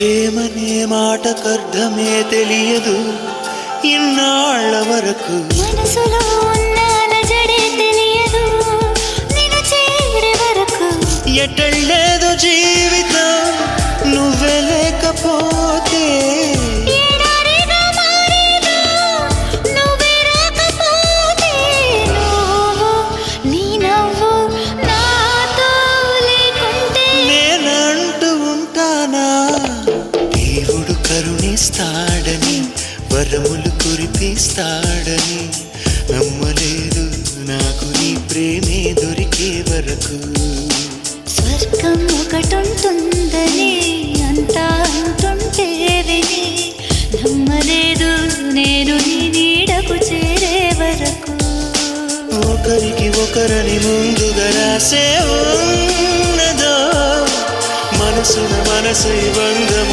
ఏమనే మాటకర్థమే తెలియదు ఇన్నాళ్ళ వరకు మనసులో ఉన్న అలజడే తెలియదు నిన్ను చేరే వరకు ఎటళ్ళేదో జీవితం నువ్వే లేకపోతే ఎడారిగా మారేదో నువ్వే రాకపోతే నువ్వు నీ నవ్వు నాతో లేకుంటే నేనంటూ ఉంటానా దేవుడు కరుణిస్తాడని వరములు కురిపిస్తాడని నమ్మలేదు నాకు నీ ప్రేమే దొరికే వరకు స్వర్గం ఒకటుంటుందని అంతా అంటుంటే విని నమ్మలేదు నేను నీ నీడకు చేరే వరకు ఒకరికి ఒకరని ముందుగా రాసే ఉన్నదో మనసున మనసు బంధం